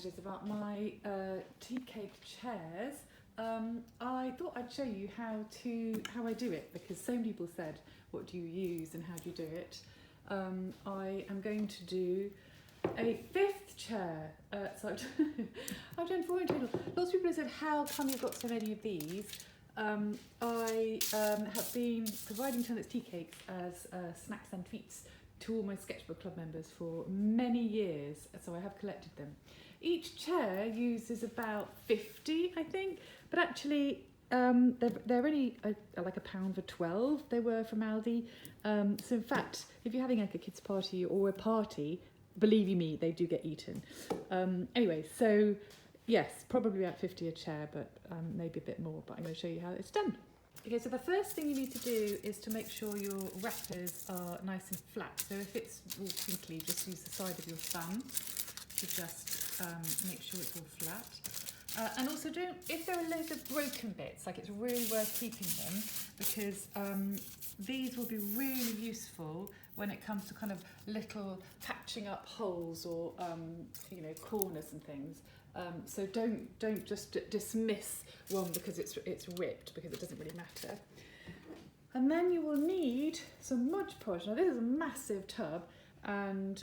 messages about my tea cake chairs, I thought I'd show you how I do it, because so many people said, what do you use and how do you do it? I am going to do a fifth chair. So I've done 4 in total. Lots of people have said, how come you've got so many of these? I have been providing Tunnock's tea cakes as snacks and treats to all my sketchbook club members for many years, so I have collected them. Each chair uses about 50, I think, but actually they're only like £1 for 12. They were from Aldi. So in fact, if you're having like a kids' party or a party, believe you me, they do get eaten. Anyway, so yes, probably about 50 a chair, but maybe a bit more, but I'm going to show you how it's done. Okay, so the first thing you need to do is to make sure your wrappers are nice and flat. So if it's all crinkly, just use the side of your thumb to just make sure it's all flat. And also if there are loads of broken bits, like it's really worth keeping them, because these will be really useful when it comes to kind of little patching up holes or corners and things. So don't just dismiss one because it's ripped, because it doesn't really matter. And then you will need some Modge Podge. Now this is a massive tub, and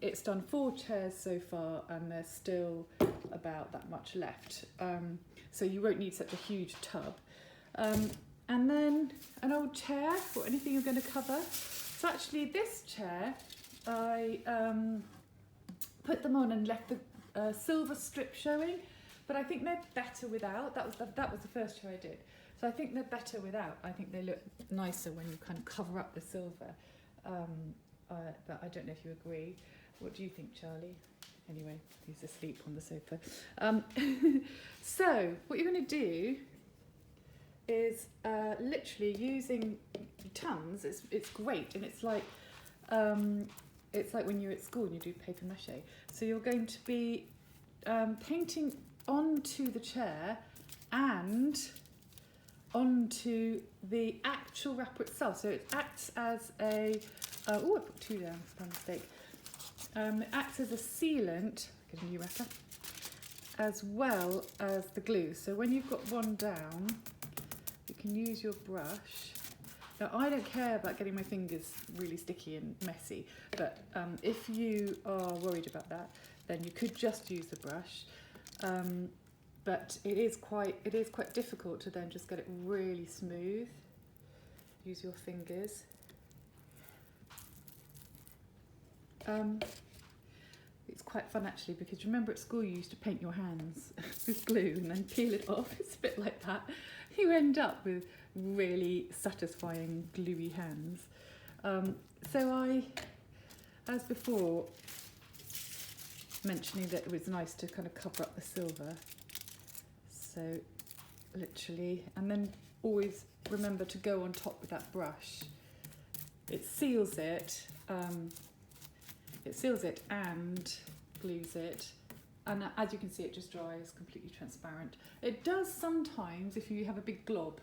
it's done 4 chairs so far, and there's still about that much left. So you won't need such a huge tub. And then an old chair or anything you're going to cover. So actually this chair, I put them on and left the silver strip showing, but I think they're better without. That was the first chair I did. So I think they're better without. I think they look nicer when you kind of cover up the silver. But I don't know if you agree. What do you think, Charlie? Anyway, he's asleep on the sofa. So what you're going to do is literally using tons. It's great, and it's like when you're at school and you do paper mache. So you're going to be painting onto the chair and onto the actual wrapper itself. So it acts as a, I put 2 down, it's by mistake. It acts as a sealant, get a new wrapper, as well as the glue. So when you've got one down, you can use your brush. Now I don't care about getting my fingers really sticky and messy, but if you are worried about that, then you could just use the brush. But it is quite difficult to then just get it really smooth. Use your fingers. It's quite fun actually, because remember at school you used to paint your hands with glue and then peel it off. It's a bit like that. You end up with really satisfying gluey hands. So I, as before, mentioning that it was nice to kind of cover up the silver. So literally, and then always remember to go on top with that brush. It seals it and glues it. And as you can see, it just dries completely transparent. It does sometimes, if you have a big glob,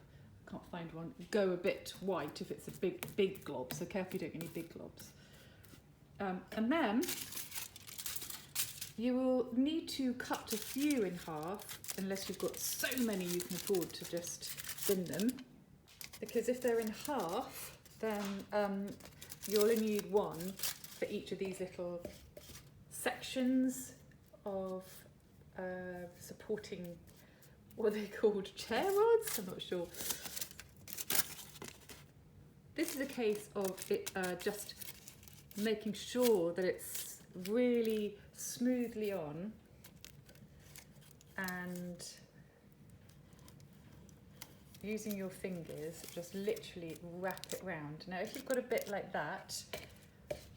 I can't find one, go a bit white if it's a big glob, so careful you don't get any big globs. And then you will need to cut a few in half, unless you've got so many you can afford to just bin them. Because if they're in half, then you'll only need one for each of these little sections of supporting, what are they called, chair rods? I'm not sure. This is a case of it just making sure that it's really smoothly on and using your fingers, just literally wrap it round. Now if you've got a bit like that,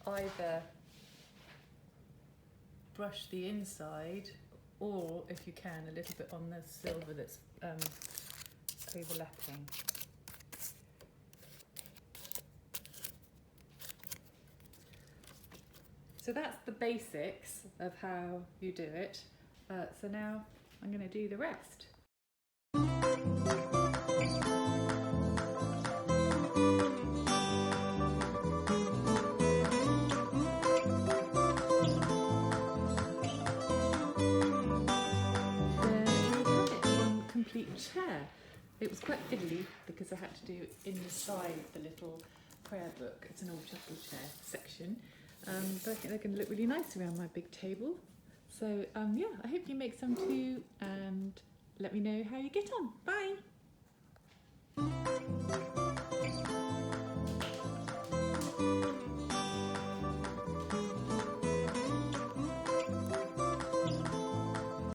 either brush the inside, or if you can, a little bit on the silver that's overlapping. So that's the basics of how you do it. So now I'm going to do the rest. chair. It was quite fiddly because I had to do it inside the little prayer book. It's an old chapel chair section. But I think they're going to look really nice around my big table. So yeah, I hope you make some too, and let me know how you get on. Bye!